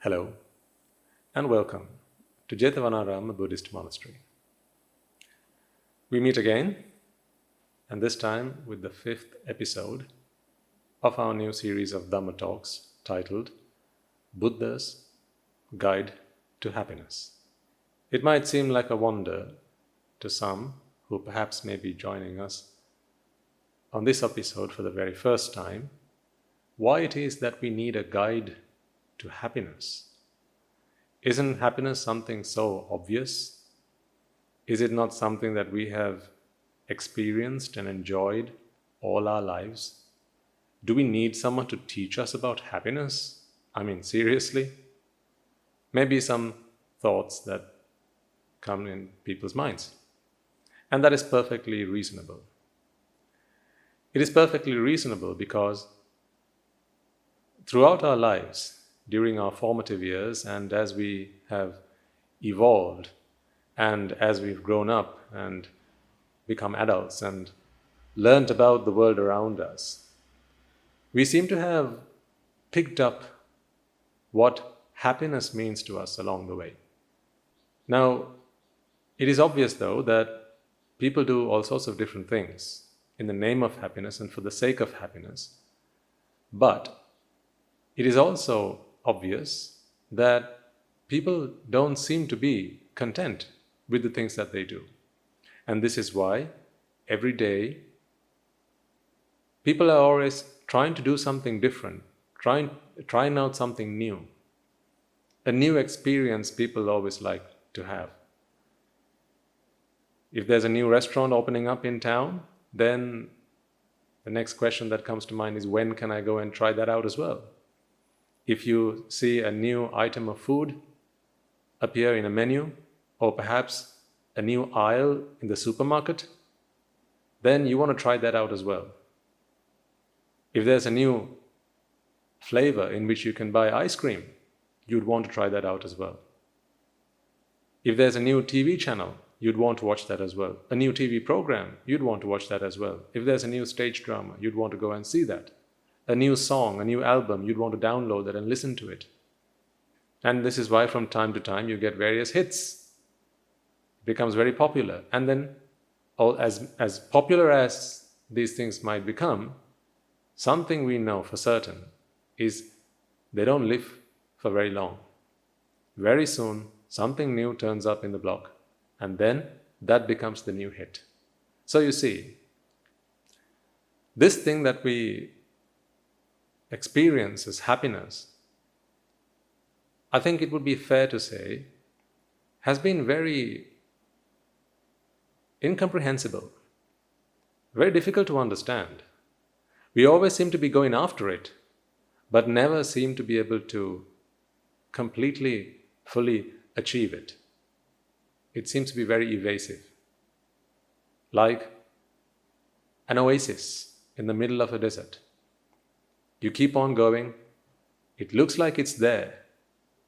Hello and welcome to Jetavanaram Buddhist Monastery. We meet again, and this time with the fifth episode of our new series of Dhamma talks titled Buddha's Guide to Happiness. It might seem like a wonder to some who perhaps may be joining us on this episode for the very first time, why it is that we need a guide to happiness. Isn't happiness something so obvious? Is it not something that we have experienced and enjoyed all our lives? Do we need someone to teach us about happiness? I mean, seriously? Maybe some thoughts that come in people's minds. And that is perfectly reasonable. It is perfectly reasonable because throughout our lives, during our formative years, and as we have evolved, and as we've grown up and become adults and learnt about the world around us, we seem to have picked up what happiness means to us along the way. Now, it is obvious though that people do all sorts of different things in the name of happiness and for the sake of happiness, but it is also obvious that people don't seem to be content with the things that they do. And this is why every day people are always trying to do something different, trying out something new. A new experience people always like to have. If there's a new restaurant opening up in town, then the next question that comes to mind is, when can I go and try that out as well? If you see a new item of food appear in a menu, or perhaps a new aisle in the supermarket, then you want to try that out as well. If there's a new flavor in which you can buy ice cream, you'd want to try that out as well. If there's a new TV channel, you'd want to watch that as well. A new TV program, you'd want to watch that as well. If there's a new stage drama, you'd want to go and see that. A new song, a new album, you'd want to download that and listen to it. And this is why from time to time you get various hits. It becomes very popular. And then, as popular as these things might become, something we know for certain is they don't live for very long. Very soon, something new turns up in the block, and then that becomes the new hit. So you see, this thing that we experience as happiness, I think it would be fair to say, has been very incomprehensible, very difficult to understand. We always seem to be going after it, but never seem to be able to completely, fully achieve it. It seems to be very evasive, like an oasis in the middle of a desert. You keep on going, it looks like it's there,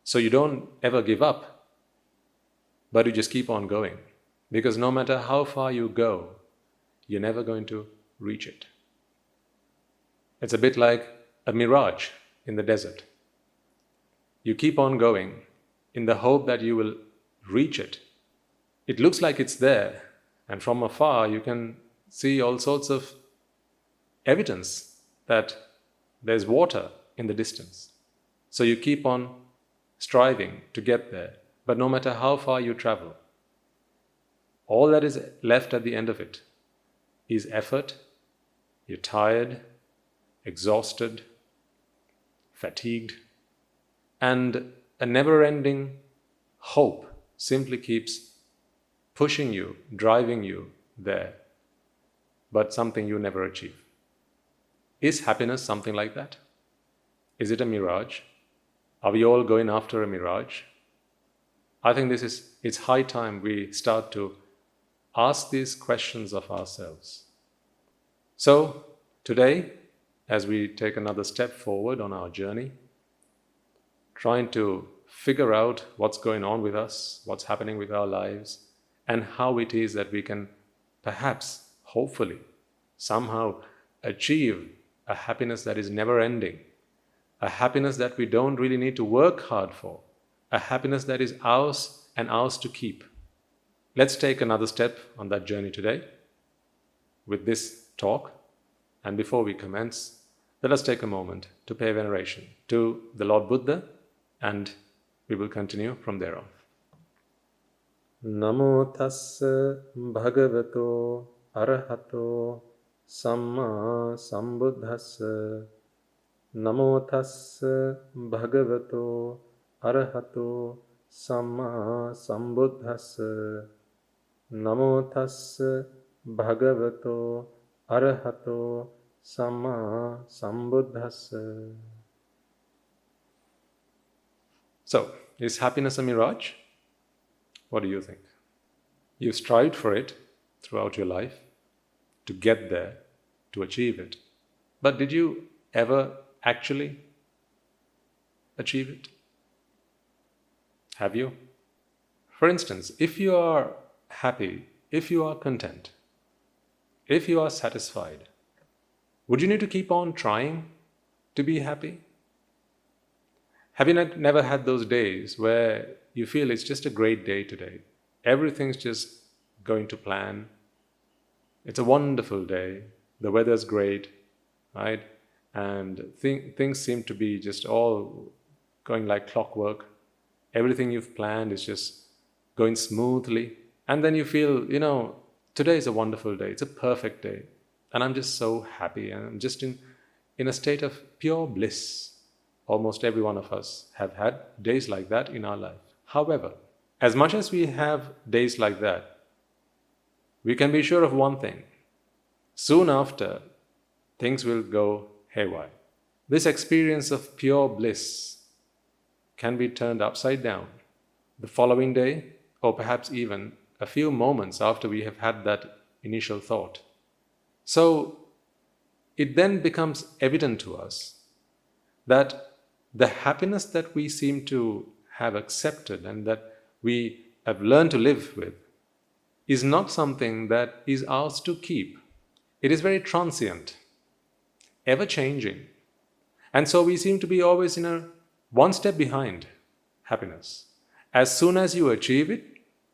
so you don't ever give up, but you just keep on going, because no matter how far you go, you're never going to reach it. It's a bit like a mirage in the desert. You keep on going in the hope that you will reach it. It looks like it's there, and from afar you can see all sorts of evidence that there's water in the distance. So you keep on striving to get there, but no matter how far you travel, all that is left at the end of it is effort. You're tired, exhausted, fatigued, and a never-ending hope simply keeps pushing you, driving you there, but something you never achieve. Is happiness something like that? Is it a mirage? Are we all going after a mirage? I think it's high time we start to ask these questions of ourselves. So, today, as we take another step forward on our journey, trying to figure out what's going on with us, what's happening with our lives, and how it is that we can perhaps, hopefully, somehow achieve a happiness that is never ending, a happiness that we don't really need to work hard for, a happiness that is ours and ours to keep. Let's take another step on that journey today with this talk. And before we commence, let us take a moment to pay veneration to the Lord Buddha, and we will continue from there on. Namo tassa bhagavato arahato samma sambuddhassa. Namo tassa bhagavato arahato samma sambuddhassa. Namo tassa bhagavato arahato samma sambuddhassa. So, is happiness a mirage? What do you think? You strived for it throughout your life, to get there, to achieve it. But did you ever actually achieve it? Have you? For instance, if you are happy, if you are content, if you are satisfied, would you need to keep on trying to be happy? Have you never had those days where you feel it's just a great day today? Everything's just going to plan. It's a wonderful day. The weather's great, right? And things seem to be just all going like clockwork. Everything you've planned is just going smoothly. And then you feel, today is a wonderful day. It's a perfect day. And I'm just so happy. And I'm just in a state of pure bliss. Almost every one of us have had days like that in our life. However, as much as we have days like that, we can be sure of one thing. Soon after, things will go haywire. This experience of pure bliss can be turned upside down the following day, or perhaps even a few moments after we have had that initial thought. So, it then becomes evident to us that the happiness that we seem to have accepted and that we have learned to live with is not something that is ours to keep. It is very transient, ever-changing. And so we seem to be always one step behind happiness. As soon as you achieve it,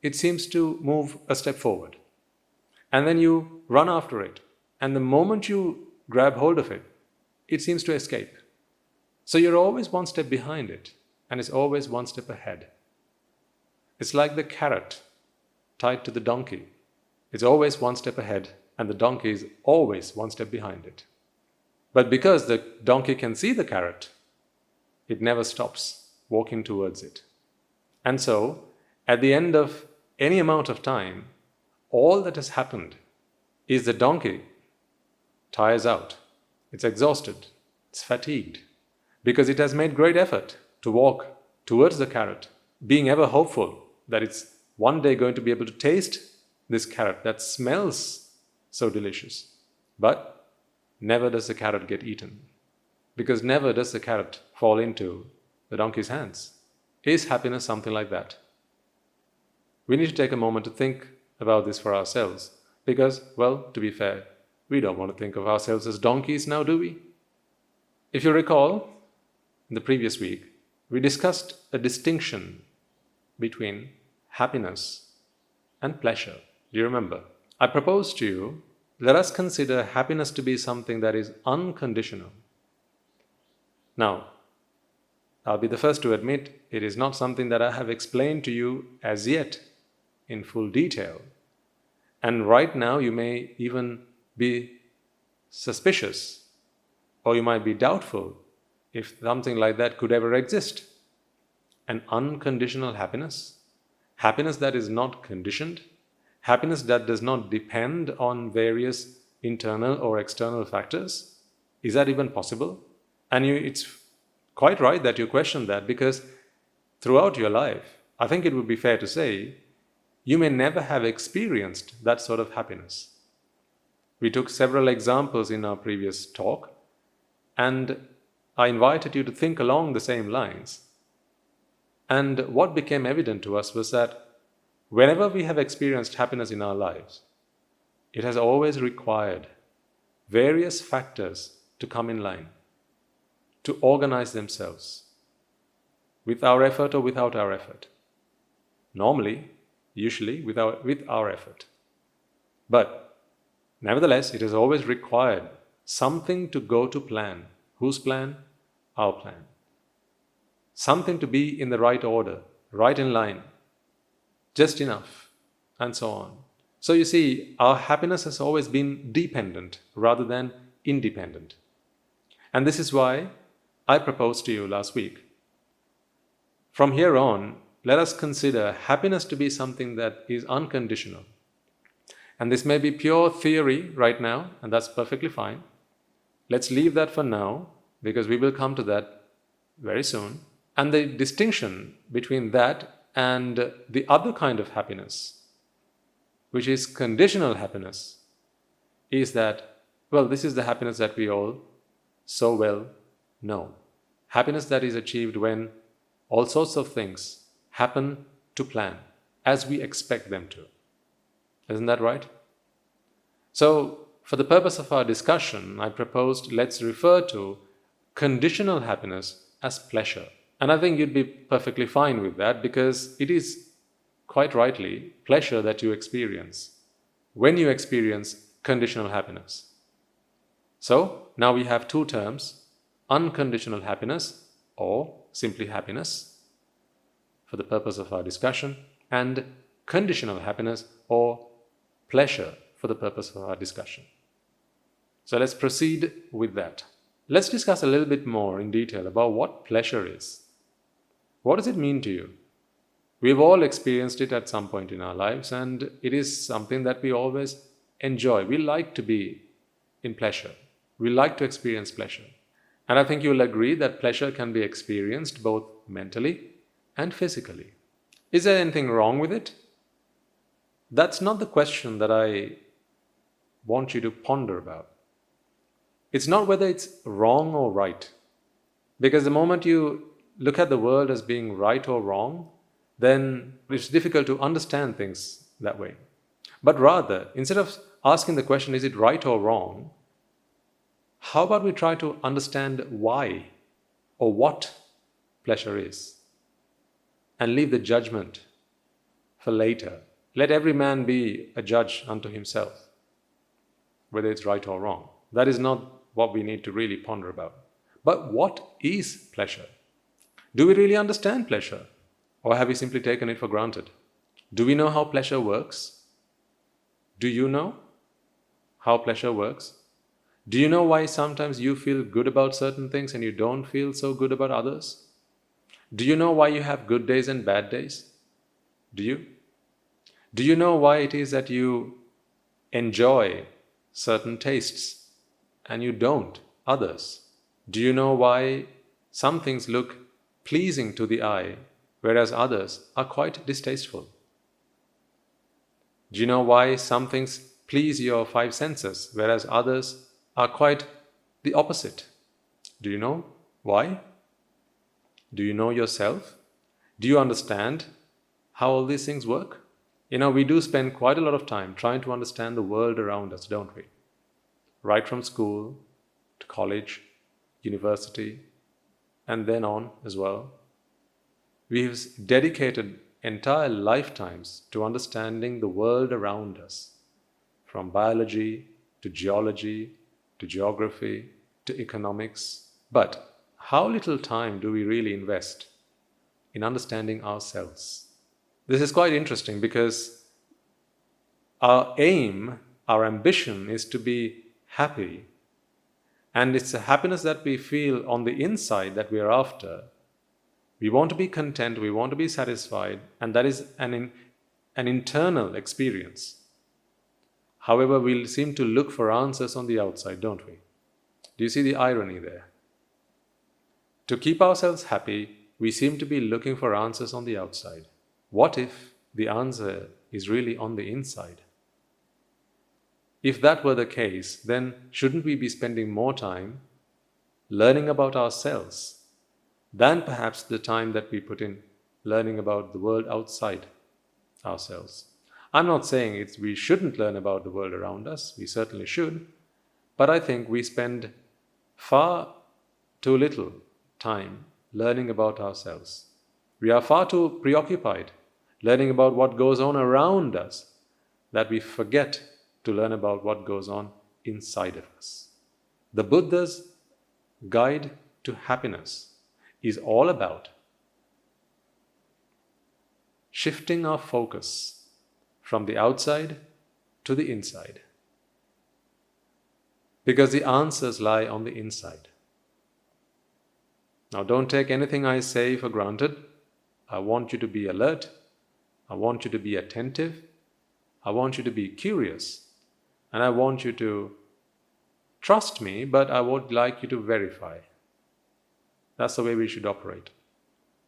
it seems to move a step forward. And then you run after it. And the moment you grab hold of it, it seems to escape. So you're always one step behind it, and it's always one step ahead. It's like the carrot tied to the donkey. It's always one step ahead, and the donkey is always one step behind it. But because the donkey can see the carrot, it never stops walking towards it. And so, at the end of any amount of time, all that has happened is the donkey tires out. It's exhausted. It's fatigued. Because it has made great effort to walk towards the carrot, being ever hopeful that it's one day going to be able to taste this carrot that smells so delicious. But never does the carrot get eaten, because never does the carrot fall into the donkey's hands. Is happiness something like that? We need to take a moment to think about this for ourselves, because, well, to be fair, we don't want to think of ourselves as donkeys now, do we? If you recall, in the previous week, we discussed a distinction between happiness and pleasure. Do you remember? I proposed to you, let us consider happiness to be something that is unconditional. Now, I'll be the first to admit it is not something that I have explained to you as yet in full detail. And right now you may even be suspicious, or you might be doubtful if something like that could ever exist. An unconditional happiness, happiness that is not conditioned, happiness that does not depend on various internal or external factors. Is that even possible? And it's quite right that you question that, because throughout your life, I think it would be fair to say, you may never have experienced that sort of happiness. We took several examples in our previous talk, and I invited you to think along the same lines. And what became evident to us was that whenever we have experienced happiness in our lives, it has always required various factors to come in line, to organize themselves, with our effort or without our effort. Normally, usually, with our effort. But nevertheless, it has always required something to go to plan. Whose plan? Our plan. Something to be in the right order, right in line, just enough, and so on. So you see, our happiness has always been dependent rather than independent. And this is why I proposed to you last week. From here on, let us consider happiness to be something that is unconditional. And this may be pure theory right now, and that's perfectly fine. Let's leave that for now, because we will come to that very soon. And the distinction between that and the other kind of happiness, which is conditional happiness, is that, well, this is the happiness that we all so well know. Happiness that is achieved when all sorts of things happen to plan, as we expect them to. Isn't that right? So, for the purpose of our discussion, I proposed let's refer to conditional happiness as pleasure. And I think you'd be perfectly fine with that, because it is, quite rightly, pleasure that you experience when you experience conditional happiness. So, now we have two terms, unconditional happiness or simply happiness for the purpose of our discussion, and conditional happiness or pleasure for the purpose of our discussion. So let's proceed with that. Let's discuss a little bit more in detail about what pleasure is. What does it mean to you? We've all experienced it at some point in our lives, and it is something that we always enjoy. We like to be in pleasure. We like to experience pleasure. And I think you'll agree that pleasure can be experienced both mentally and physically. Is there anything wrong with it? That's not the question that I want you to ponder about. It's not whether it's wrong or right. Because the moment you look at the world as being right or wrong, then it's difficult to understand things that way. But rather, instead of asking the question, is it right or wrong, how about we try to understand why or what pleasure is, and leave the judgment for later. Let every man be a judge unto himself, whether it's right or wrong. That is not what we need to really ponder about. But what is pleasure? Do we really understand pleasure? Or have we simply taken it for granted? Do we know how pleasure works? Do you know how pleasure works? Do you know why sometimes you feel good about certain things and you don't feel so good about others? Do you know why you have good days and bad days? Do you? Do you know why it is that you enjoy certain tastes and you don't others? Do you know why some things look pleasing to the eye, whereas others are quite distasteful? Do you know why some things please your five senses, whereas others are quite the opposite? Do you know why? Do you know yourself? Do you understand how all these things work? We do spend quite a lot of time trying to understand the world around us, don't we? Right from school to college, university, and then on as well. We've dedicated entire lifetimes to understanding the world around us, from biology to geology to geography to economics. But how little time do we really invest in understanding ourselves? This is quite interesting, because our aim, our ambition is to be happy. And it's a happiness that we feel on the inside that we are after. We want to be content, we want to be satisfied, and that is an internal experience. However, we'll seem to look for answers on the outside, don't we? Do you see the irony there? To keep ourselves happy, we seem to be looking for answers on the outside. What if the answer is really on the inside? If that were the case, then shouldn't we be spending more time learning about ourselves than perhaps the time that we put in learning about the world outside ourselves? I'm not saying we shouldn't learn about the world around us, we certainly should, but I think we spend far too little time learning about ourselves. We are far too preoccupied learning about what goes on around us that we forget to learn about what goes on inside of us. The Buddha's guide to happiness is all about shifting our focus from the outside to the inside. Because the answers lie on the inside. Now, don't take anything I say for granted. I want you to be alert. I want you to be attentive. I want you to be curious. And I want you to trust me, but I would like you to verify. That's the way we should operate.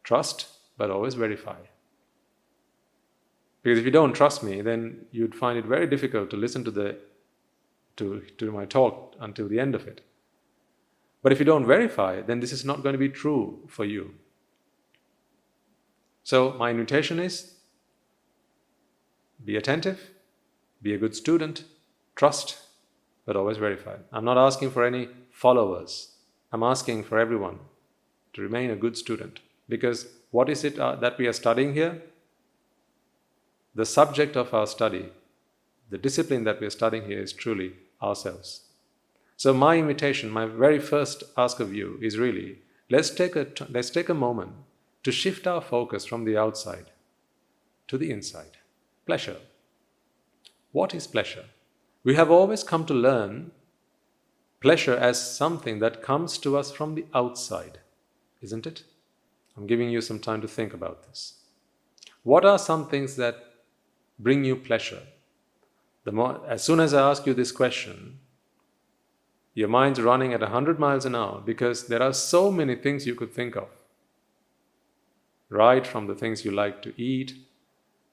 Trust, but always verify. Because if you don't trust me, then you'd find it very difficult to listen to my talk until the end of it. But if you don't verify, then this is not going to be true for you. So my invitation is, be attentive, be a good student, trust, but always verify. I'm not asking for any followers. I'm asking for everyone to remain a good student. Because what is it that we are studying here? The subject of our study, the discipline that we are studying here is truly ourselves. So my invitation, my very first ask of you is really, let's take a moment to shift our focus from the outside to the inside. Pleasure. What is pleasure? We have always come to learn pleasure as something that comes to us from the outside, isn't it? I'm giving you some time to think about this. What are some things that bring you pleasure? As soon as I ask you this question, your mind's running at 100 miles an hour because there are so many things you could think of. Right from the things you like to eat,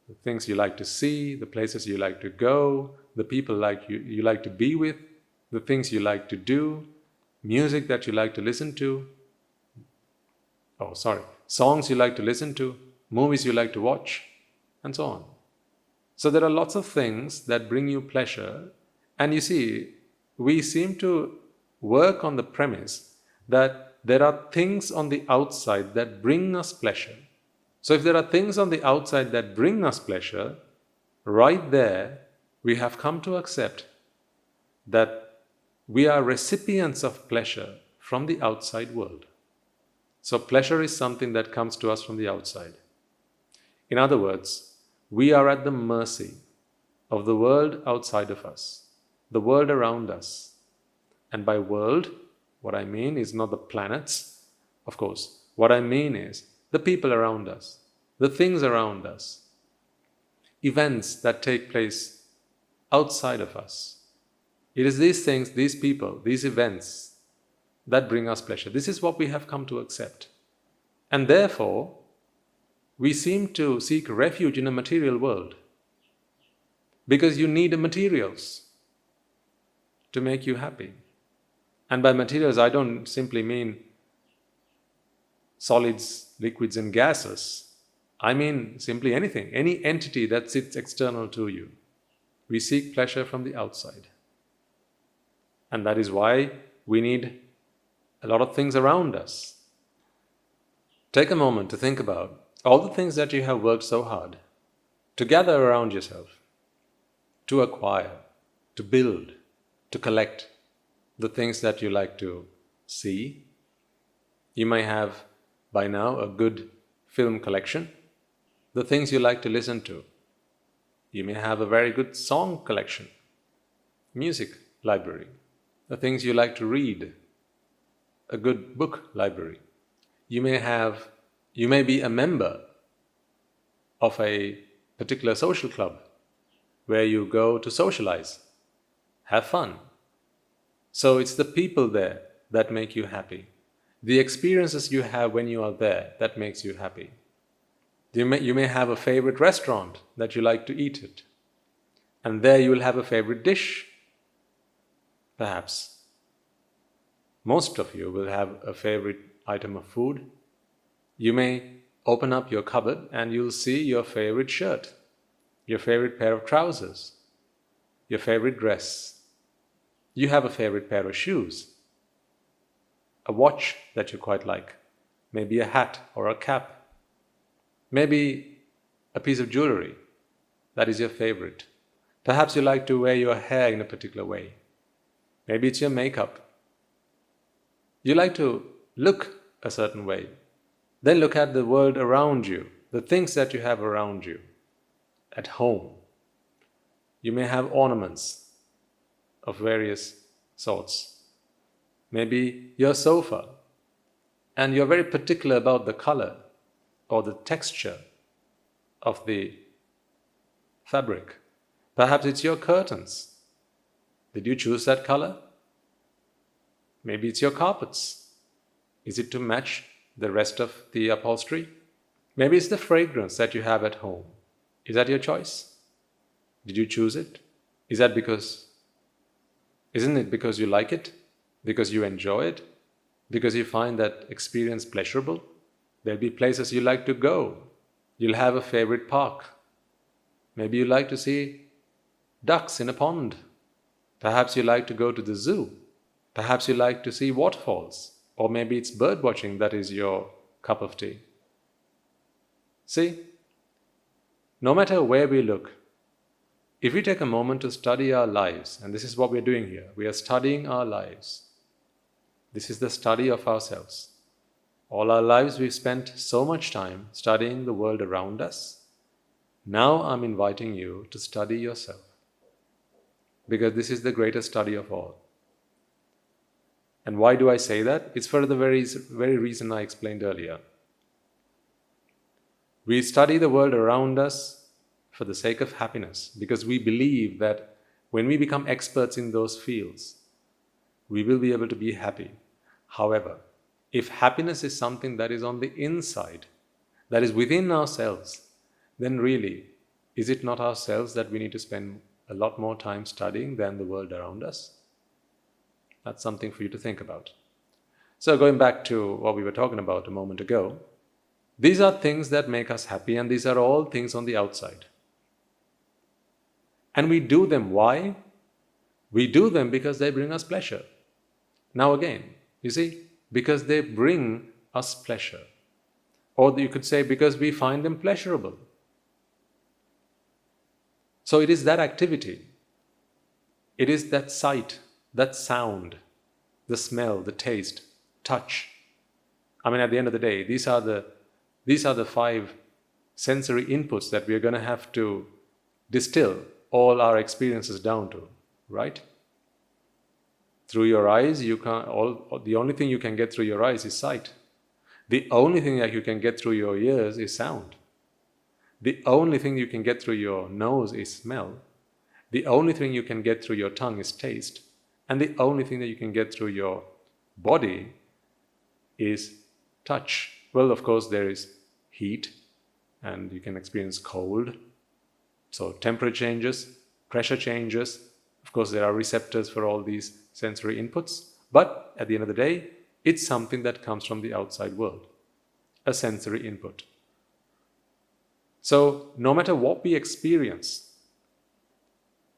the things you like to see, the places you like to go, the people you like to be with, the things you like to do, music that you like to listen to. Songs you like to listen to, movies you like to watch, and so on. So there are lots of things that bring you pleasure, and you see, we seem to work on the premise that there are things on the outside that bring us pleasure. So if there are things on the outside that bring us pleasure, right there we have come to accept that we are recipients of pleasure from the outside world. So pleasure is something that comes to us from the outside. In other words, we are at the mercy of the world outside of us, the world around us. And by world, what I mean is not the planets, of course. What I mean is the people around us, the things around us, events that take place outside of us. It is these things, these people, these events that bring us pleasure. This is what we have come to accept. And therefore, we seem to seek refuge in a material world because you need the materials to make you happy. And by materials, I don't simply mean solids, liquids, and gases. I mean simply anything, any entity that sits external to you. We seek pleasure from the outside. And that is why we need a lot of things around us. Take a moment to think about all the things that you have worked so hard to gather around yourself, to acquire, to build, to collect the things that you like to see. You may have by now a good film collection, the things you like to listen to. You may have a very good song collection, music library, the things you like to read, a good book library. You may be a member of a particular social club where you go to socialize, have fun. So it's the people there that make you happy. The experiences you have when you are there that makes you happy. You may have a favorite restaurant that you like to eat at, and there you will have a favorite dish. Perhaps most of you will have a favorite item of food. You may open up your cupboard and you'll see your favorite shirt, your favorite pair of trousers, your favorite dress. You have a favorite pair of shoes. a watch that you quite like, maybe a hat or a cap, maybe a piece of jewelry that is your favorite. Perhaps you like to wear your hair in a particular way. Maybe it's your makeup. You like to look a certain way. Then look at the world around you, the things that you have around you. At home, you may have ornaments of various sorts. Maybe your sofa, and you're very particular about the color or the texture of the fabric. Perhaps it's your curtains. Did you choose that color? Maybe it's your carpets. Is it to match the rest of the upholstery? Maybe it's the fragrance that you have at home. Is that your choice? Did you choose it? Isn't it because you like it? Because you enjoy it? Because you find that experience pleasurable? There'll be places you like to go. You'll have a favorite park. Maybe you like to see ducks in a pond. Perhaps you like to go to the zoo. Perhaps you like to see waterfalls. Or maybe it's bird watching that is your cup of tea. See, no matter where we look, if we take a moment to study our lives, and this is what we're doing here, we are studying our lives. This is the study of ourselves. All our lives we've spent so much time studying the world around us. Now I'm inviting you to study yourself, because this is the greatest study of all. And why do I say that? It's for the very reason I explained earlier. We study the world around us for the sake of happiness, because we believe that when we become experts in those fields, we will be able to be happy. However, if happiness is something that is on the inside, that is within ourselves, then really, is it not ourselves that we need to spend a lot more time studying than the world around us? That's something for you to think about. So going back to what we were talking about a moment ago, these are things that make us happy, and these are all things on the outside. And we do them. Why? We do them because they bring us pleasure. Now again, you see, because they bring us pleasure. Or you could say because we find them pleasurable. So it is that activity. It is that sight, that sound, the smell, the taste, touch. I mean, at the end of the day, these are the 5 sensory inputs that we are going to have to distill all our experiences down to, right? Through your eyes, the only thing you can get through your eyes is sight. The only thing that you can get through your ears is sound. The only thing you can get through your nose is smell. The only thing you can get through your tongue is taste. And the only thing that you can get through your body is touch. Well, of course, there is heat, and you can experience cold. So temperature changes, pressure changes. Of course, there are receptors for all these sensory inputs. But at the end of the day, it's something that comes from the outside world, a sensory input. So no matter what we experience,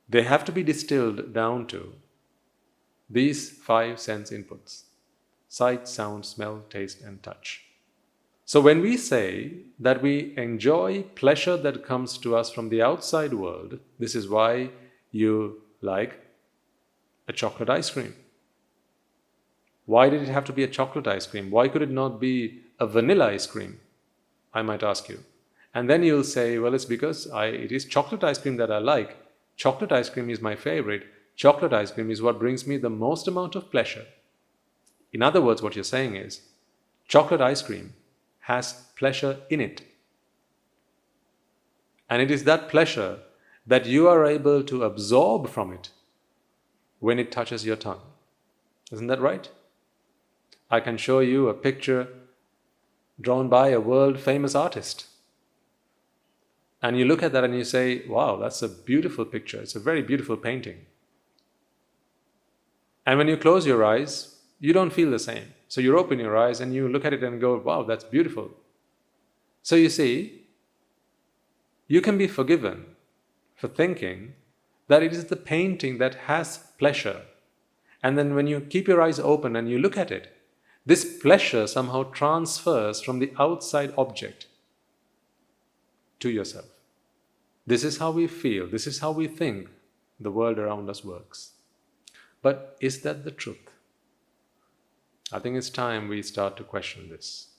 they have to be distilled down to these 5 sense inputs: sight, sound, smell, taste, and touch. So when we say that we enjoy pleasure that comes to us from the outside world, this is why you like a chocolate ice cream. Why did it have to be a chocolate ice cream? Why could it not be a vanilla ice cream? I might ask you. And then you'll say, well, it's because it is chocolate ice cream that I like. Chocolate ice cream is my favorite. Chocolate ice cream is what brings me the most amount of pleasure. In other words, what you're saying is, chocolate ice cream has pleasure in it. And it is that pleasure that you are able to absorb from it when it touches your tongue. Isn't that right? I can show you a picture drawn by a world-famous artist. And you look at that and you say, wow, that's a beautiful picture. It's a very beautiful painting. And when you close your eyes, you don't feel the same. So you open your eyes and you look at it and go, wow, that's beautiful. So you see, you can be forgiven for thinking that it is the painting that has pleasure. And then when you keep your eyes open and you look at it, This pleasure somehow transfers from the outside object to yourself. This is how we feel, this is how we think the world around us works. But is that the truth? I think it's time we start to question this.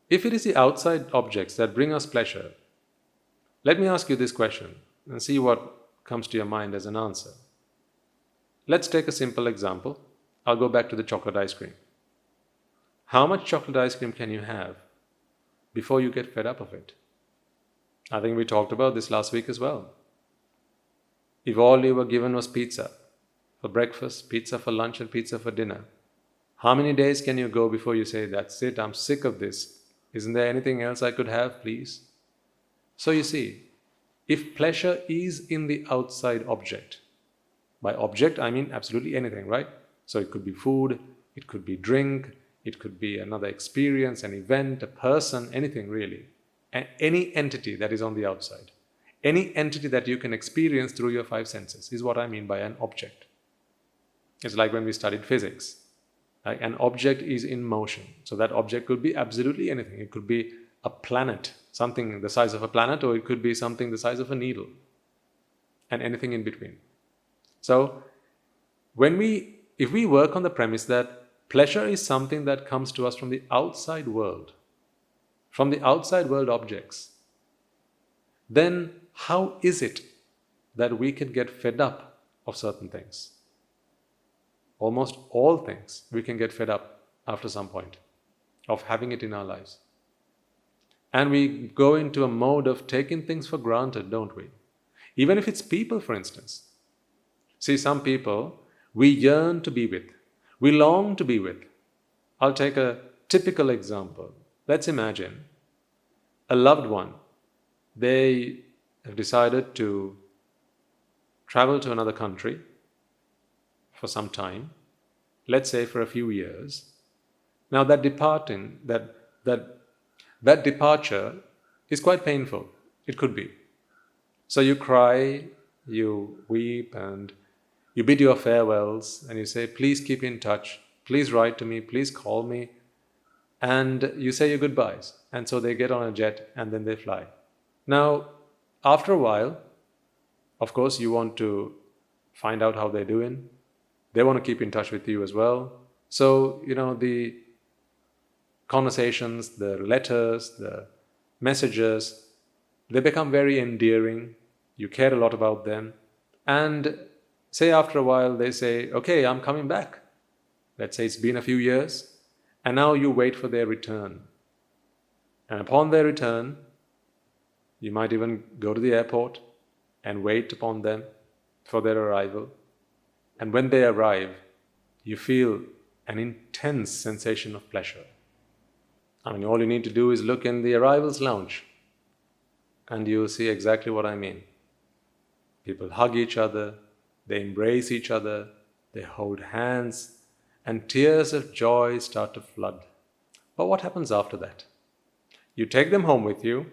If it is the outside objects that bring us pleasure, let me ask you this question and see what comes to your mind as an answer. Let's take a simple example. I'll go back to the chocolate ice cream. How much chocolate ice cream can you have before you get fed up of it? I think we talked about this last week as well. If all you were given was pizza for breakfast, pizza for lunch, and pizza for dinner, how many days can you go before you say, that's it, I'm sick of this. Isn't there anything else I could have, please? So you see, if pleasure is in the outside object, by object I mean absolutely anything, right? So it could be food, it could be drink, it could be another experience, an event, a person, anything really. Any entity that is on the outside. Any entity that you can experience through your five senses is what I mean by an object. It's like when we studied physics. Like an object is in motion. So that object could be absolutely anything. It could be a planet, something the size of a planet, or it could be something the size of a needle, and anything in between. So if we work on the premise that pleasure is something that comes to us from the outside world objects, then how is it that we can get fed up of certain things? Almost all things we can get fed up after some point of having it in our lives. And we go into a mode of taking things for granted, don't we? Even if it's people, for instance. See, some people we yearn to be with, we long to be with. I'll take a typical example. Let's imagine a loved one. They have decided to travel to another country for some time, let's say for a few years. Now that departure is quite painful. It could be. So you cry, you weep, and you bid your farewells, and you say, please keep in touch, please write to me, please call me, and you say your goodbyes. And so they get on a jet and then they fly. Now, after a while, of course, you want to find out how they're doing. They want to keep in touch with you as well. So, the conversations, the letters, the messages, they become very endearing. You care a lot about them. And say after a while, they say, okay, I'm coming back. Let's say it's been a few years. And now you wait for their return. And upon their return, you might even go to the airport and wait upon them for their arrival. And when they arrive, you feel an intense sensation of pleasure. I mean, all you need to do is look in the arrivals lounge and you'll see exactly what I mean. People hug each other, they embrace each other, they hold hands, and tears of joy start to flood. But what happens after that? You take them home with you,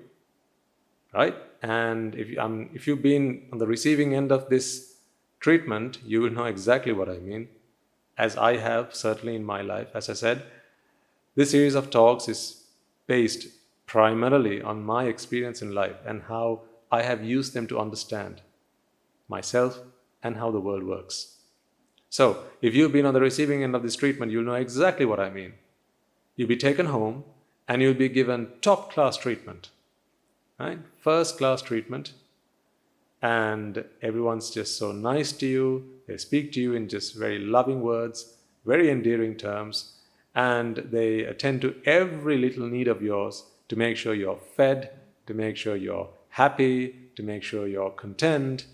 right? And if you've been on the receiving end of this treatment, you will know exactly what I mean, as I have certainly in my life. As I said, this series of talks is based primarily on my experience in life and how I have used them to understand myself and how the world works. So, if you've been on the receiving end of this treatment, you'll know exactly what I mean. You'll be taken home and you'll be given top-class treatment, right? First-class treatment. And everyone's just so nice to you. They speak to you in just very loving words, very endearing terms, and they attend to every little need of yours to make sure you're fed, to make sure you're happy, to make sure you're content,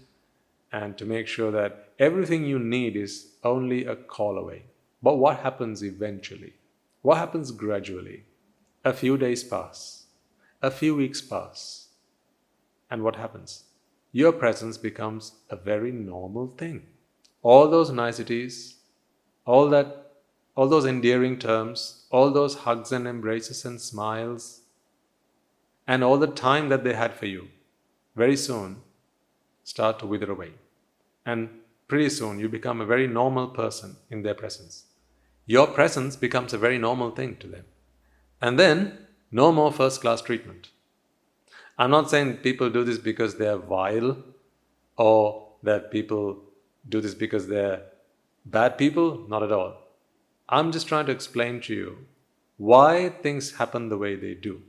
and to make sure that everything you need is only a call away. But what happens eventually? What happens gradually? A few days pass, a few weeks pass, and what happens? Your presence becomes a very normal thing. All those niceties, all those endearing terms, all those hugs and embraces and smiles, and all the time that they had for you, very soon start to wither away. And pretty soon you become a very normal person in their presence. your presence becomes a very normal thing to them. And then, no more first-class treatment. I'm not saying people do this because they're vile or that people do this because they're bad people. Not at all. I'm just trying to explain to you why things happen the way they do.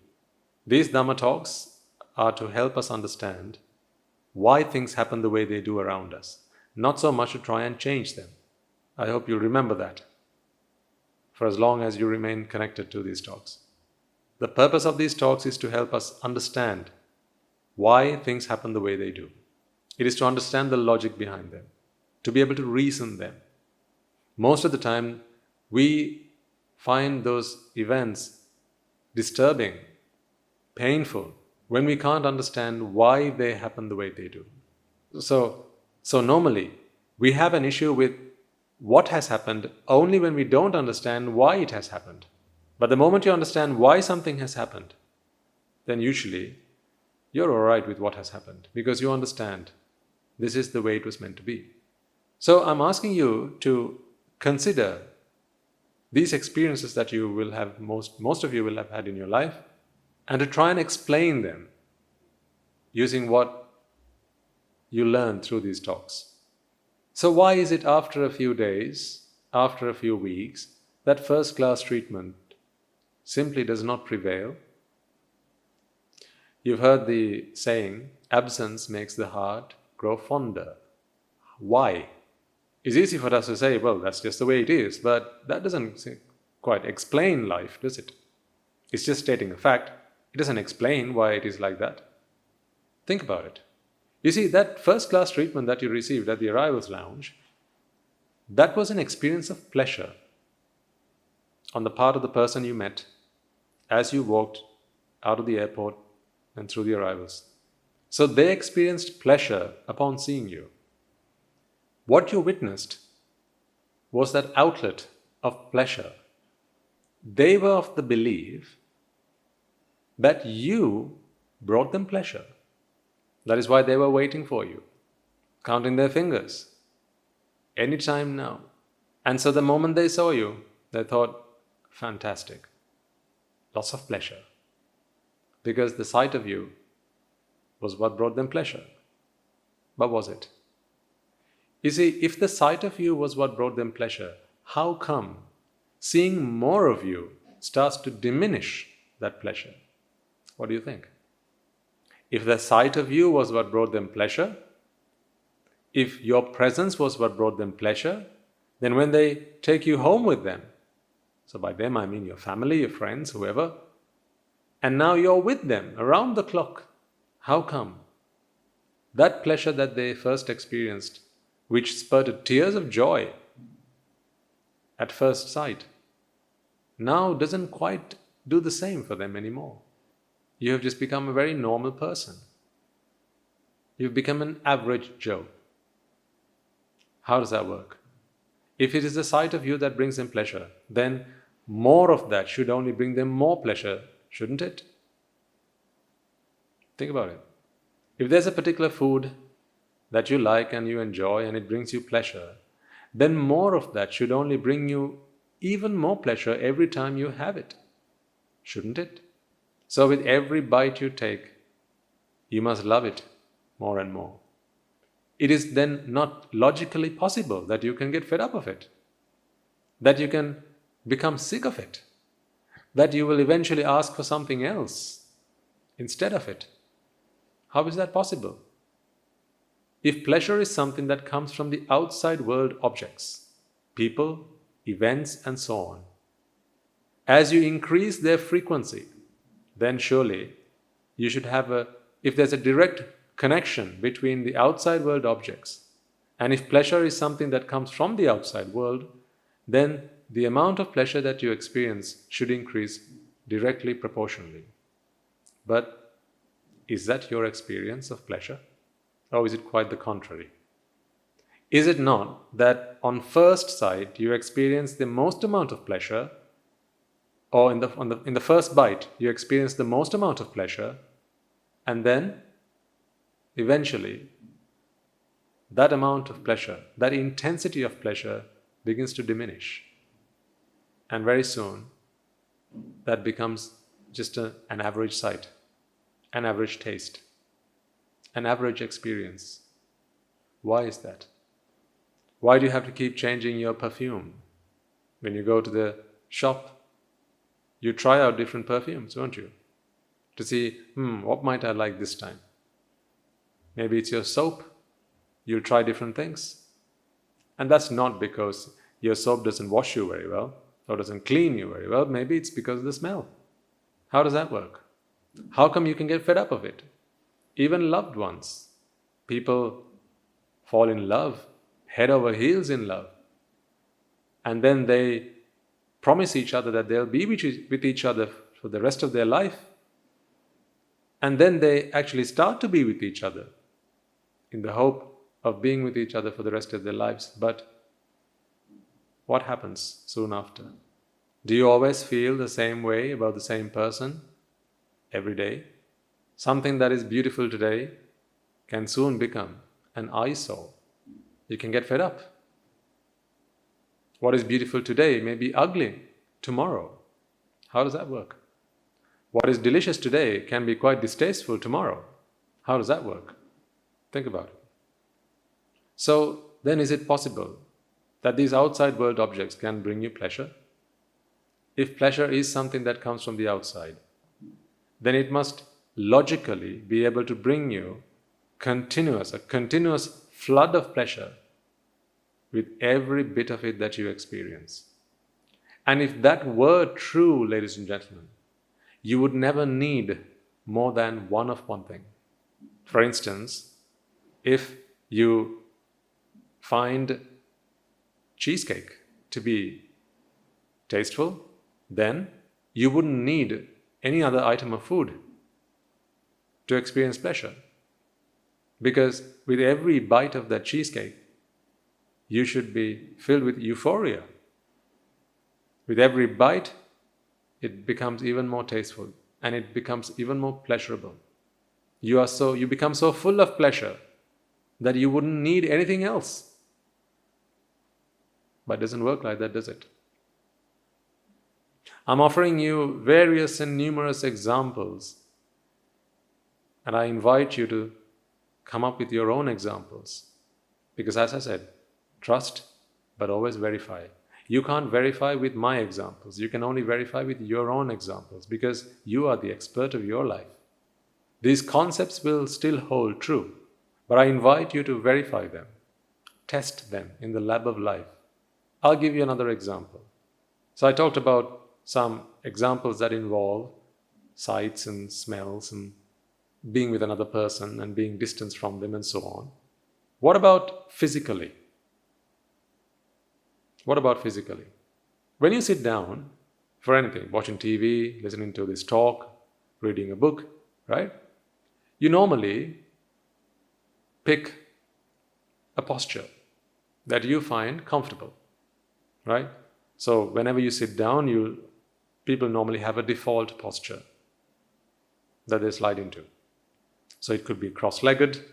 These Dhamma talks are to help us understand why things happen the way they do around us, not so much to try and change them. I hope you'll remember that for as long as you remain connected to these talks. The purpose of these talks is to help us understand why things happen the way they do. It is to understand the logic behind them, to be able to reason them. Most of the time, we find those events disturbing, painful, when we can't understand why they happen the way they do. So normally, we have an issue with what has happened only when we don't understand why it has happened. But the moment you understand why something has happened, then usually you're all right with what has happened because you understand this is the way it was meant to be. So I'm asking you to consider these experiences that you will have, most of you will have had in your life, and to try and explain them using what you learn through these talks. So why is it after a few days, after a few weeks, that first-class treatment simply does not prevail? You've heard the saying, absence makes the heart grow fonder. Why? It's easy for us to say, well, that's just the way it is, but that doesn't quite explain life, does it? It's just stating a fact. It doesn't explain why it is like that. Think about it. You see, that first-class treatment that you received at the arrivals lounge, that was an experience of pleasure on the part of the person you met as you walked out of the airport and through the arrivals. So they experienced pleasure upon seeing you. What you witnessed was that outlet of pleasure. They were of the belief that you brought them pleasure. That is why they were waiting for you, counting their fingers, any time now. And so the moment they saw you, they thought, fantastic, lots of pleasure. Because the sight of you was what brought them pleasure. But was it? You see, if the sight of you was what brought them pleasure, how come seeing more of you starts to diminish that pleasure? What do you think? If the sight of you was what brought them pleasure, if your presence was what brought them pleasure, then when they take you home with them, so by them I mean your family, your friends, whoever, and now you're with them around the clock, how come that pleasure that they first experienced, which spurted tears of joy at first sight, now doesn't quite do the same for them anymore? You have just become a very normal person. You've become an average Joe. How does that work? If it is the sight of you that brings them pleasure, then more of that should only bring them more pleasure, shouldn't it? Think about it. If there's a particular food that you like and you enjoy and it brings you pleasure, then more of that should only bring you even more pleasure every time you have it, shouldn't it? So with every bite you take, you must love it more and more. It is then not logically possible that you can get fed up of it, that you can become sick of it, that you will eventually ask for something else instead of it. How is that possible? If pleasure is something that comes from the outside world objects, people, events, and so on, as you increase their frequency, then surely you should have if there's a direct connection between the outside world objects, and if pleasure is something that comes from the outside world, then the amount of pleasure that you experience should increase directly proportionally. But is that your experience of pleasure? Or is it quite the contrary? Is it not that on first sight you experience the most amount of pleasure, or in the first bite you experience the most amount of pleasure, and then eventually that amount of pleasure, that intensity of pleasure begins to diminish? And very soon, that becomes just an average sight, an average taste, an average experience. Why is that? Why do you have to keep changing your perfume? When you go to the shop, you try out different perfumes, won't you? To see, what might I like this time? Maybe it's your soap. You'll try different things. And that's not because your soap doesn't wash you very well or doesn't clean you very well. Maybe it's because of the smell. How does that work? How come you can get fed up of it? Even loved ones. People fall in love, head over heels in love. And then they promise each other that they'll be with each other for the rest of their life. And then they actually start to be with each other in the hope of being with each other for the rest of their lives. But what happens soon after? Do you always feel the same way about the same person every day? Something that is beautiful today can soon become an eyesore. You can get fed up. What is beautiful today may be ugly tomorrow. How does that work? What is delicious today can be quite distasteful tomorrow. How does that work? Think about it. So then is it possible that these outside world objects can bring you pleasure? If pleasure is something that comes from the outside, then it must logically be able to bring you a continuous flood of pleasure with every bit of it that you experience. And if that were true, ladies and gentlemen, you would never need more than one of one thing. For instance, if you find cheesecake to be tasteful, then you wouldn't need any other item of food to experience pleasure. Because with every bite of that cheesecake, you should be filled with euphoria. With every bite, it becomes even more tasteful and it becomes even more pleasurable. You become so full of pleasure that you wouldn't need anything else. But it doesn't work like that, does it? I'm offering you various and numerous examples, and I invite you to come up with your own examples. Because as I said, trust, but always verify. You can't verify with my examples. You can only verify with your own examples because you are the expert of your life. These concepts will still hold true, but I invite you to verify them. Test them in the lab of life. I'll give you another example. So I talked about some examples that involve sights and smells and being with another person and being distanced from them and so on. What about physically? What about physically? When you sit down for anything, watching TV, listening to this talk, reading a book, right? You normally pick a posture that you find comfortable, right? So whenever you sit down, people normally have a default posture that they slide into. So it could be cross-legged,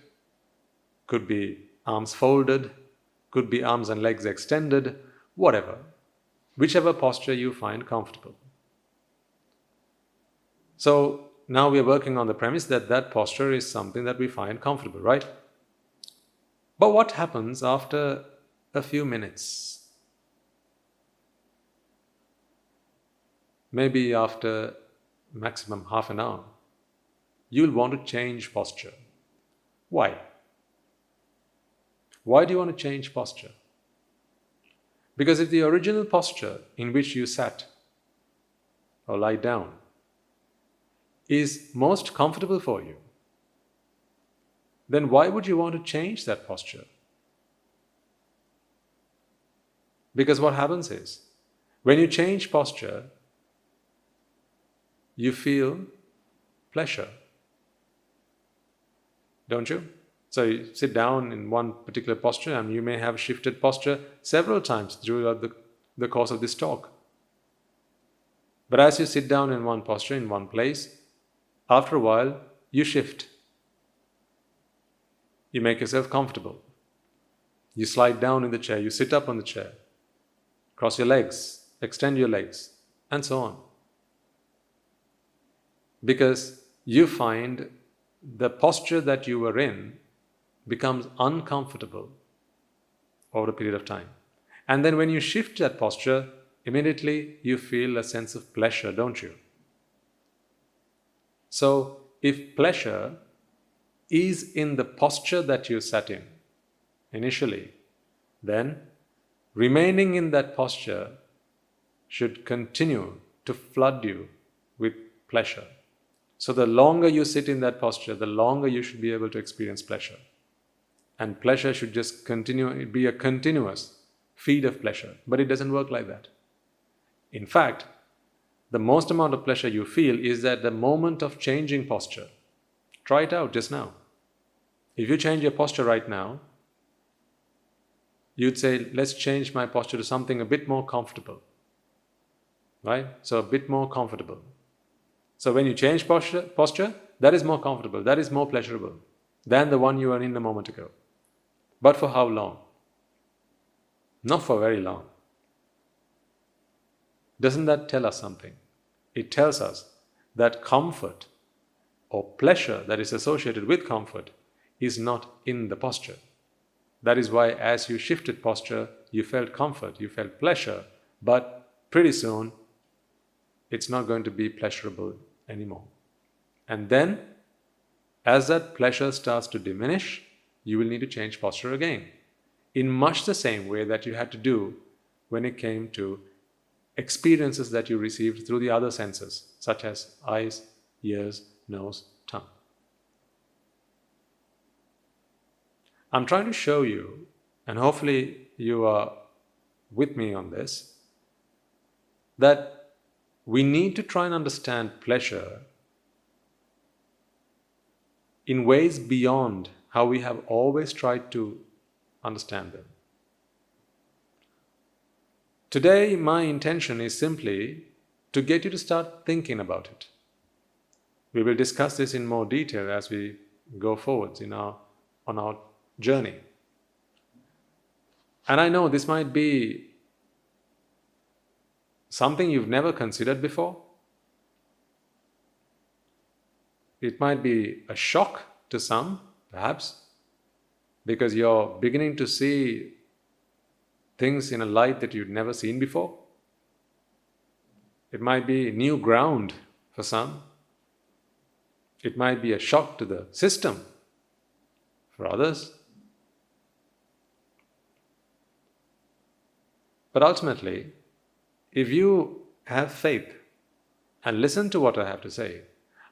could be arms folded, could be arms and legs extended, whatever, whichever posture you find comfortable. So now we are working on the premise that that posture is something that we find comfortable, right? But what happens after a few minutes? Maybe after maximum half an hour, you'll want to change posture. Why? Why do you want to change posture? Because if the original posture in which you sat or lie down is most comfortable for you, then why would you want to change that posture? Because what happens is, when you change posture, you feel pleasure, don't you? So you sit down in one particular posture and you may have shifted posture several times throughout the course of this talk. But as you sit down in one posture, in one place, after a while, you shift. You make yourself comfortable. You slide down in the chair, you sit up on the chair, cross your legs, extend your legs, and so on. Because you find the posture that you were in becomes uncomfortable over a period of time. And then when you shift that posture, immediately you feel a sense of pleasure, don't you? So, if pleasure is in the posture that you sat in initially, then remaining in that posture should continue to flood you with pleasure. So the longer you sit in that posture, the longer you should be able to experience pleasure. And pleasure should just continue, be a continuous feed of pleasure. But it doesn't work like that. In fact, the most amount of pleasure you feel is at the moment of changing posture. Try it out just now. If you change your posture right now, you'd say, let's change my posture to something a bit more comfortable. Right? So a bit more comfortable. So when you change posture, that is more comfortable, that is more pleasurable than the one you were in a moment ago. But for how long? Not for very long. Doesn't that tell us something? It tells us that comfort or pleasure that is associated with comfort is not in the posture. That is why as you shifted posture, you felt comfort, you felt pleasure, but pretty soon it's not going to be pleasurable anymore. And then, as that pleasure starts to diminish, you will need to change posture again, in much the same way that you had to do when it came to experiences that you received through the other senses, such as eyes, ears, nose, tongue. I'm trying to show you, and hopefully you are with me on this, that we need to try and understand pleasure in ways beyond how we have always tried to understand them. Today, my intention is simply to get you to start thinking about it. We will discuss this in more detail as we go forwards on our journey. And I know this might be something you've never considered before. It might be a shock to some, perhaps, because you're beginning to see things in a light that you'd never seen before. It might be new ground for some. It might be a shock to the system for others. But ultimately, if you have faith and listen to what I have to say,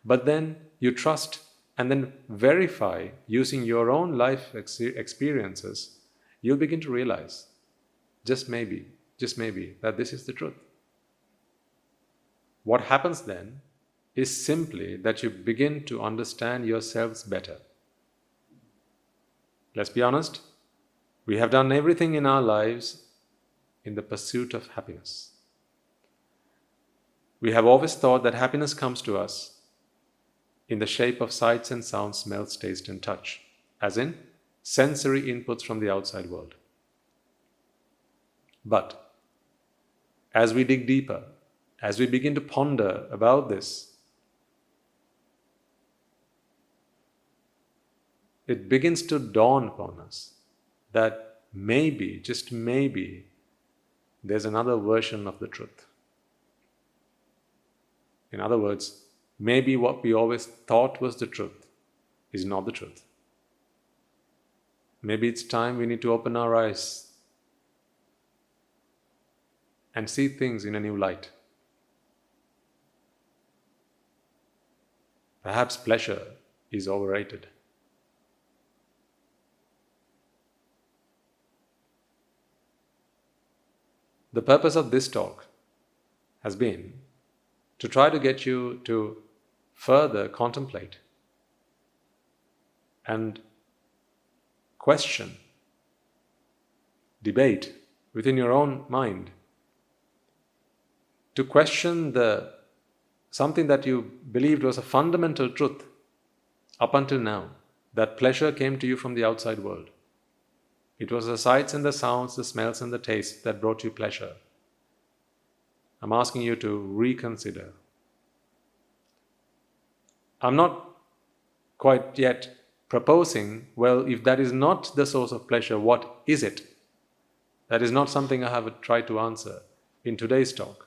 but then you trust and then verify using your own life experiences, you'll begin to realize, just maybe, that this is the truth. What happens then is simply that you begin to understand yourselves better. Let's be honest, we have done everything in our lives in the pursuit of happiness. We have always thought that happiness comes to us in the shape of sights and sounds, smells, taste and touch, as in sensory inputs from the outside world. But as we dig deeper, as we begin to ponder about this, it begins to dawn upon us that maybe, just maybe, there's another version of the truth. In other words, maybe what we always thought was the truth is not the truth. Maybe it's time we need to open our eyes and see things in a new light. Perhaps pleasure is overrated. The purpose of this talk has been to try to get you to further contemplate and question, debate within your own mind, to question something that you believed was a fundamental truth up until now, that pleasure came to you from the outside world. It was the sights and the sounds, the smells and the tastes that brought you pleasure. I'm asking you to reconsider. I'm not quite yet proposing, well, if that is not the source of pleasure, what is it? That is not something I have tried to answer in today's talk,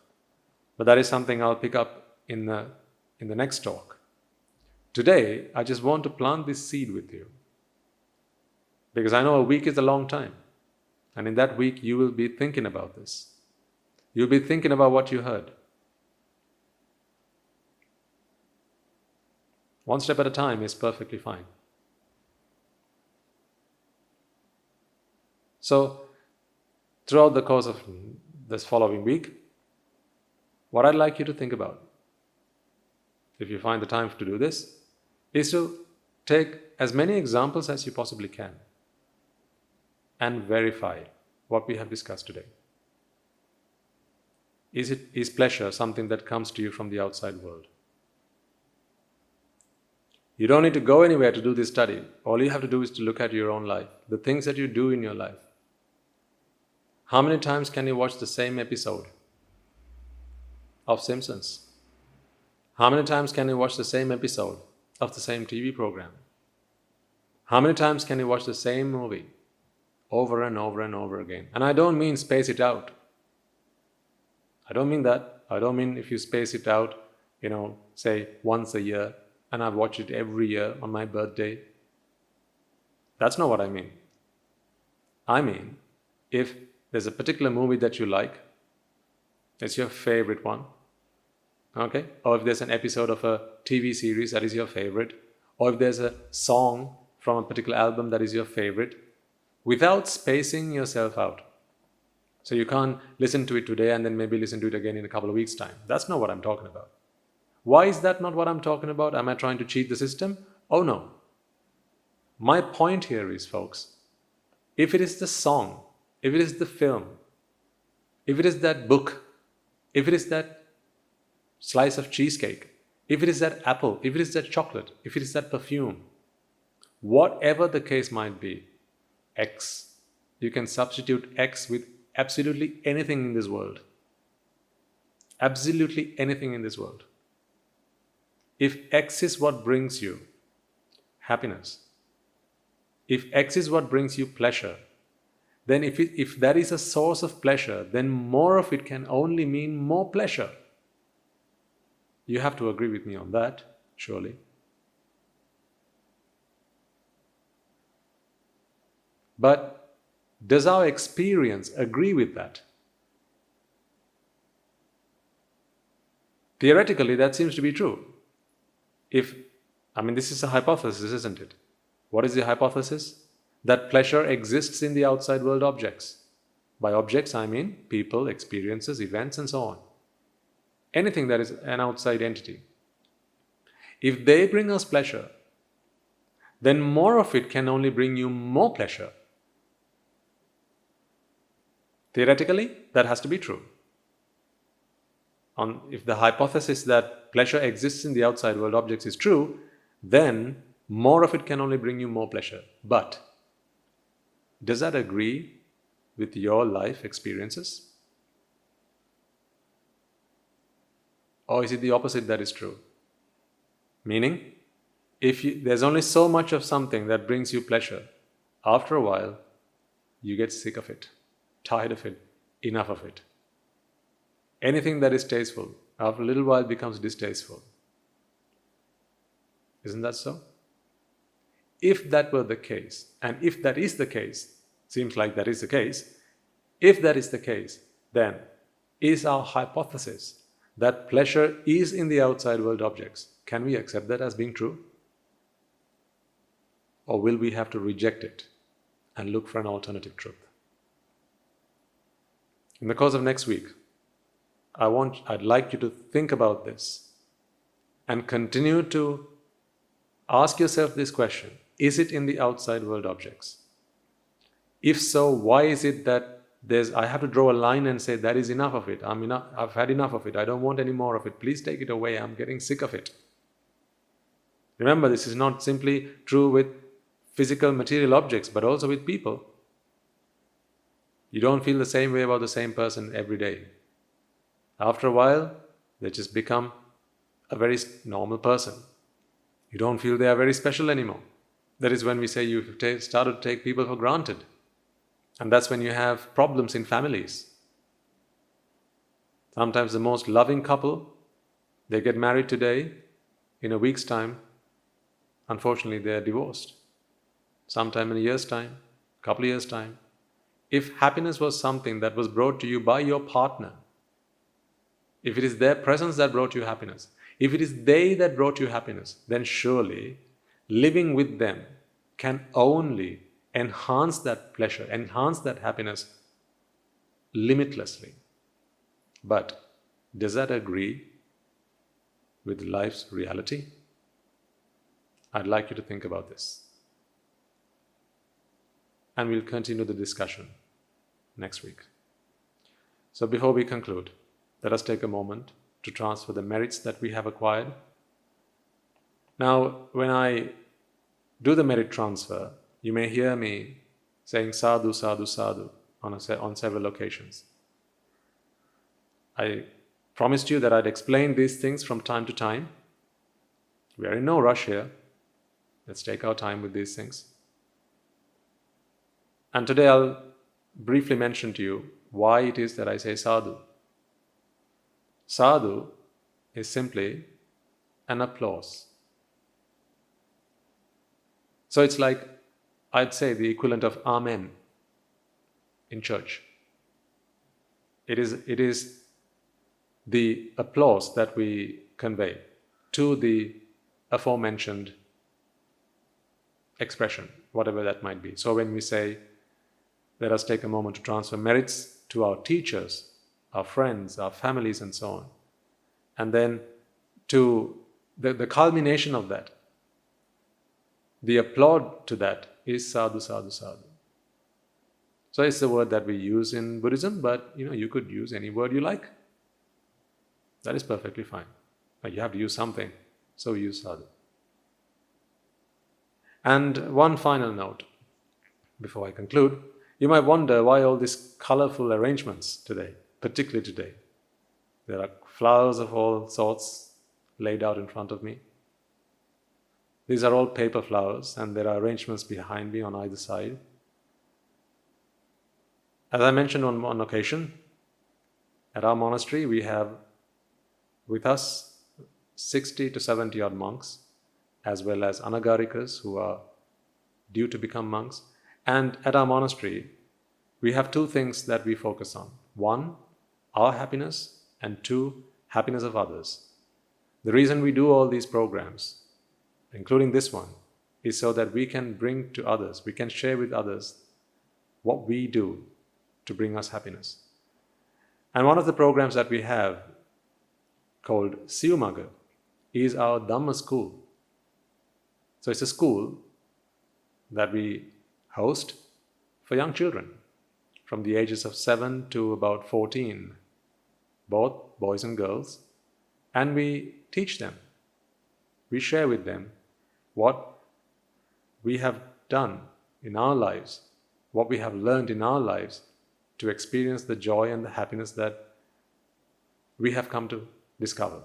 but that is something I'll pick up in the next talk. Today, I just want to plant this seed with you, because I know a week is a long time, and in that week you will be thinking about this. You'll be thinking about what you heard. One step at a time is perfectly fine. So, throughout the course of this following week, what I'd like you to think about, if you find the time to do this, is to take as many examples as you possibly can and verify what we have discussed today. Is pleasure something that comes to you from the outside world? You don't need to go anywhere to do this study. All you have to do is to look at your own life, the things that you do in your life. How many times can you watch the same episode of Simpsons? How many times can you watch the same episode of the same TV program? How many times can you watch the same movie over and over and over again? And I don't mean space it out. I don't mean that. I don't mean if you space it out, say once a year, and I watch it every year on my birthday. That's not what I mean. I mean, if there's a particular movie that you like, it's your favorite one, okay? Or if there's an episode of a TV series that is your favorite, or if there's a song from a particular album that is your favorite, without spacing yourself out. So you can't listen to it today and then maybe listen to it again in a couple of weeks' time. That's not what I'm talking about. Why is that not what I'm talking about? Am I trying to cheat the system? Oh no. My point here is, folks, if it is the song, if it is the film, if it is that book, if it is that slice of cheesecake, if it is that apple, if it is that chocolate, if it is that perfume, whatever the case might be, X, you can substitute X with absolutely anything in this world. Absolutely anything in this world. If X is what brings you happiness, if X is what brings you pleasure, then if that is a source of pleasure, then more of it can only mean more pleasure. You have to agree with me on that, surely. But does our experience agree with that? Theoretically, that seems to be true. This is a hypothesis, isn't it? What is the hypothesis? That pleasure exists in the outside world objects. By objects, I mean people, experiences, events, and so on. Anything that is an outside entity. If they bring us pleasure, then more of it can only bring you more pleasure. Theoretically, that has to be true. If the hypothesis that pleasure exists in the outside world objects is true, then more of it can only bring you more pleasure. But does that agree with your life experiences? Or is it the opposite that is true? Meaning, there's only so much of something that brings you pleasure, after a while, you get sick of it, tired of it, enough of it. Anything that is tasteful, after a little while becomes distasteful. Isn't that so? If that were the case, and if that is the case, seems like that is the case, if that is the case, then is our hypothesis that pleasure is in the outside world objects, can we accept that as being true? Or will we have to reject it and look for an alternative truth? In the course of next week, I'd like you to think about this and continue to ask yourself this question: is it in the outside world objects? If so, why is it that I have to draw a line and say that is enough of it? I've had enough of it. I don't want any more of it. Please take it away. I'm getting sick of it. Remember, this is not simply true with physical material objects, but also with people. You don't feel the same way about the same person every day. After a while, they just become a very normal person. You don't feel they are very special anymore. That is when we say you've started to take people for granted. And that's when you have problems in families. Sometimes the most loving couple, they get married today, in a week's time, unfortunately they are divorced. Sometime in a year's time, a couple of years' time. If happiness was something that was brought to you by your partner, if it is their presence that brought you happiness, if it is they that brought you happiness, then surely living with them can only enhance that pleasure, enhance that happiness limitlessly. But does that agree with life's reality? I'd like you to think about this. And we'll continue the discussion next week. So before we conclude, let us take a moment to transfer the merits that we have acquired. Now, when I do the merit transfer, you may hear me saying Saadhu, Saadhu, Saadhu on several occasions. I promised you that I'd explain these things from time to time. We are in no rush here. Let's take our time with these things. And today I'll briefly mention to you why it is that I say Saadhu. Saadhu is simply an applause. So it's like, I'd say, the equivalent of Amen in church. It is the applause that we convey to the aforementioned expression, whatever that might be. So when we say, let us take a moment to transfer merits to our teachers, our friends, our families, and so on. And then to the culmination of that, the applaud to that is Sadhu, Sadhu, Sadhu. So it's the word that we use in Buddhism, but you could use any word you like. That is perfectly fine. But you have to use something, so we use Sadhu. And one final note before I conclude. You might wonder why all these colorful arrangements today, particularly today. There are flowers of all sorts laid out in front of me. These are all paper flowers, and there are arrangements behind me on either side. As I mentioned on one occasion, at our monastery we have with us 60 to 70 odd monks, as well as anagarikas who are due to become monks. And at our monastery, we have two things that we focus on. One, our happiness, and two, happiness of others. The reason we do all these programs, including this one, is so that we can bring to others, we can share with others what we do to bring us happiness. And one of the programs that we have, called Siumaga, is our Dhamma school. So it's a school that we host for young children from the ages of 7 to about 14, both boys and girls, and we teach them. We share with them what we have done in our lives, what we have learned in our lives to experience the joy and the happiness that we have come to discover.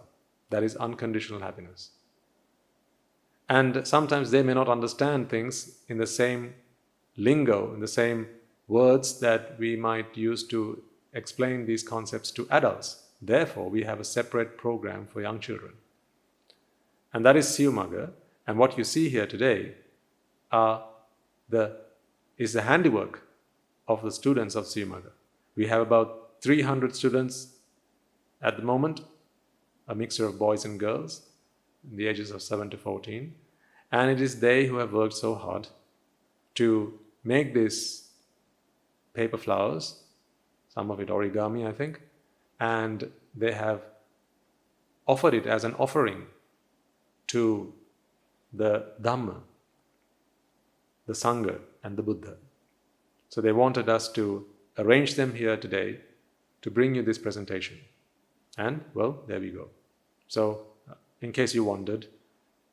That is unconditional happiness. And sometimes they may not understand things in the same lingo, in the same words that we might use to explain these concepts to adults. Therefore, we have a separate program for young children. And that is Siumaga. And what you see here today is the handiwork of the students of Siumaga. We have about 300 students at the moment, a mixture of boys and girls, in the ages of 7 to 14. And it is they who have worked so hard to make these paper flowers, some of it origami, I think, and they have offered it as an offering to the Dhamma, the Sangha, and the Buddha. So they wanted us to arrange them here today to bring you this presentation. And, well, there we go. So, in case you wondered,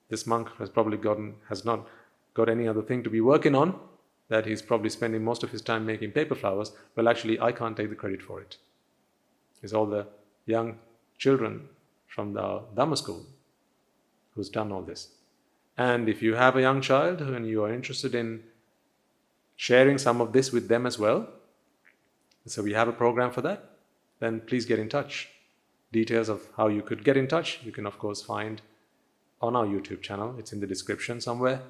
this monk has not got any other thing to be working on, that he's probably spending most of his time making paper flowers. Well, actually, I can't take the credit for it. It's all the young children from the Dhamma school who's done all this. And if you have a young child and you are interested in sharing some of this with them as well, so we have a program for that, then please get in touch. Details of how you could get in touch, you can of course find on our YouTube channel. It's in the description somewhere.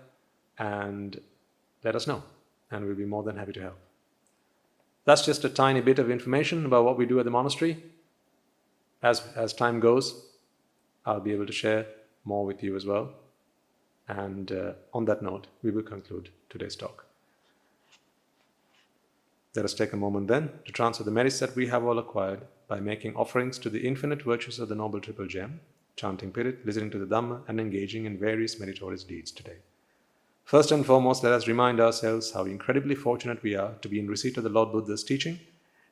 And let us know, and we'll be more than happy to help. That's just a tiny bit of information about what we do at the monastery. As time goes, I'll be able to share more with you as well. And on that note, we will conclude today's talk. Let us take a moment then to transfer the merits that we have all acquired by making offerings to the infinite virtues of the Noble Triple Gem, chanting Pirit, listening to the Dhamma, and engaging in various meritorious deeds today. First and foremost, let us remind ourselves how incredibly fortunate we are to be in receipt of the Lord Buddha's teaching,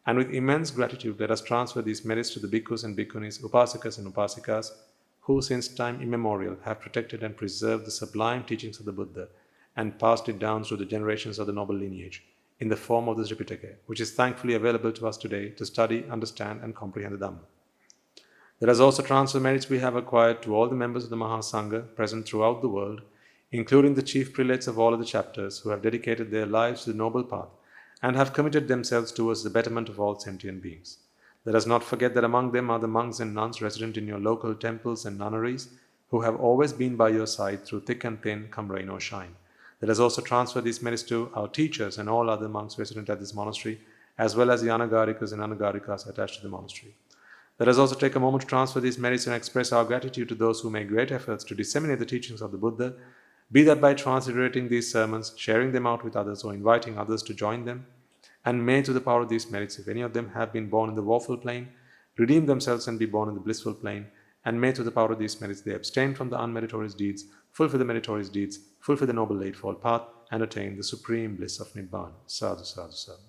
and with immense gratitude, let us transfer these merits to the bhikkhus and bhikkhunis, upasakas and upasikas, who since time immemorial have protected and preserved the sublime teachings of the Buddha and passed it down through the generations of the noble lineage in the form of the Tripitaka, which is thankfully available to us today to study, understand, and comprehend the Dhamma. Let us also transfer merits we have acquired to all the members of the Mahasangha present throughout the world, including the chief prelates of all of the chapters who have dedicated their lives to the noble path and have committed themselves towards the betterment of all sentient beings. Let us not forget that among them are the monks and nuns resident in your local temples and nunneries who have always been by your side through thick and thin, come rain or shine. Let us also transfer these merits to our teachers and all other monks resident at this monastery, as well as the anagarikas and anagarikas attached to the monastery. Let us also take a moment to transfer these merits and express our gratitude to those who make great efforts to disseminate the teachings of the Buddha, be that by transliterating these sermons, sharing them out with others, or inviting others to join them. And may, through the power of these merits, if any of them have been born in the woeful plane, redeem themselves and be born in the blissful plane. And may, through the power of these merits, they abstain from the unmeritorious deeds, fulfill the meritorious deeds, fulfill the noble eightfold path, and attain the supreme bliss of Nibbana. Sadhu, sadhu, sadhu.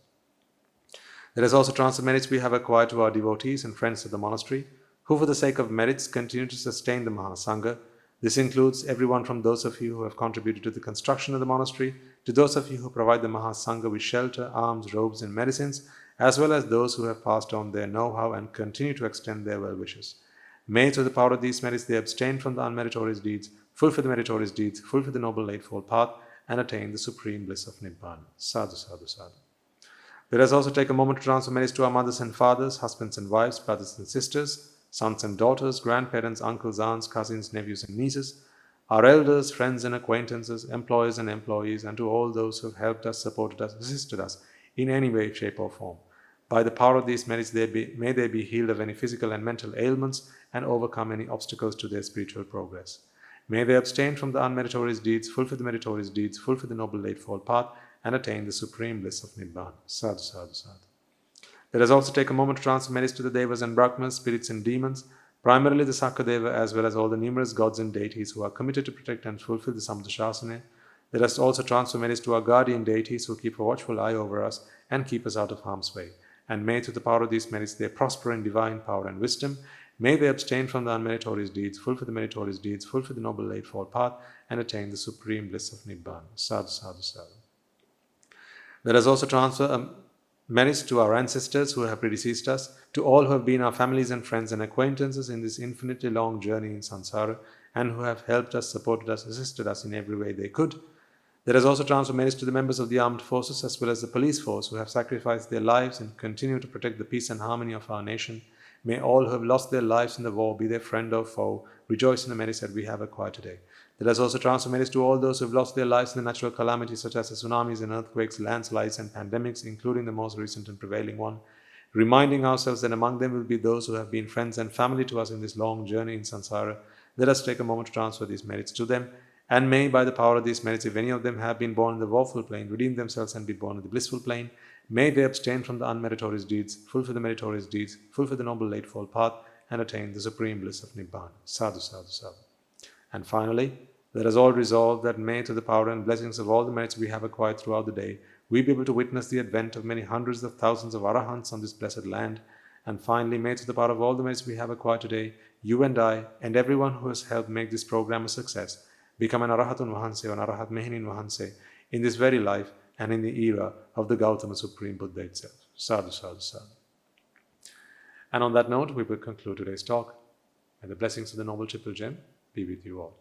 Let us also transfer merits we have acquired to our devotees and friends of the monastery, who for the sake of merits continue to sustain the Mahasangha. This includes everyone from those of you who have contributed to the construction of the monastery, to those of you who provide the Mahasangha with shelter, alms, robes, and medicines, as well as those who have passed on their know-how and continue to extend their well wishes. May, through the power of these merits, they abstain from the unmeritorious deeds, fulfill the meritorious deeds, fulfill the noble eightfold path, and attain the supreme bliss of Nibbana. Sadhu, sadhu, sadhu. Let us also take a moment to transfer merits to our mothers and fathers, husbands and wives, brothers and sisters, sons and daughters, grandparents, uncles, aunts, cousins, nephews and nieces, our elders, friends and acquaintances, employers and employees, and to all those who have helped us, supported us, assisted us in any way, shape or form. By the power of these merits, may they be healed of any physical and mental ailments and overcome any obstacles to their spiritual progress. May they abstain from the unmeritorious deeds, fulfill the meritorious deeds, fulfill the noble eightfold path, and attain the supreme bliss of Nibbana. Sadhu, sadhu, sadhu. Let us also take a moment to transfer merits to the Devas and Brahmas, spirits and demons, primarily the Sakadeva, as well as all the numerous gods and deities who are committed to protect and fulfill the Samdhashasana. Let us also transfer merits to our guardian deities who keep a watchful eye over us and keep us out of harm's way. And may, through the power of these merits, they prosper in divine power and wisdom. May they abstain from the unmeritorious deeds, fulfill the meritorious deeds, fulfill the noble eightfold path, and attain the supreme bliss of Nibbana. Sadhu, sadhu, sadhu. Let us also transfer merits to our ancestors who have predeceased us, to all who have been our families and friends and acquaintances in this infinitely long journey in samsara, and who have helped us, supported us, assisted us in every way they could. Let us also transfer merits to the members of the armed forces as well as the police force who have sacrificed their lives and continue to protect the peace and harmony of our nation. May all who have lost their lives in the war, be their friend or foe, rejoice in the merits that we have acquired today. Let us also transfer merits to all those who have lost their lives in the natural calamities such as the tsunamis and earthquakes, landslides and pandemics, including the most recent and prevailing one, reminding ourselves that among them will be those who have been friends and family to us in this long journey in samsara. Let us take a moment to transfer these merits to them, and may, by the power of these merits, if any of them have been born in the woeful plane, redeem themselves and be born in the blissful plane. May they abstain from the unmeritorious deeds, fulfill the meritorious deeds, fulfill the noble eightfold path, and attain the supreme bliss of Nibbana. Sadhu, sadhu, sadhu. And finally, let us all resolve that may, through the power and blessings of all the merits we have acquired throughout the day, we be able to witness the advent of many hundreds of thousands of arahants on this blessed land. And finally, may, through the power of all the merits we have acquired today, you and I, and everyone who has helped make this program a success, become an Arahatun Vahanse or an Arahat Mehinin Vahanse in this very life and in the era of the Gautama Supreme Buddha itself. Sadhu, sadhu, sadhu. And on that note, we will conclude today's talk. May the blessings of the Noble Triple Gem be with you all.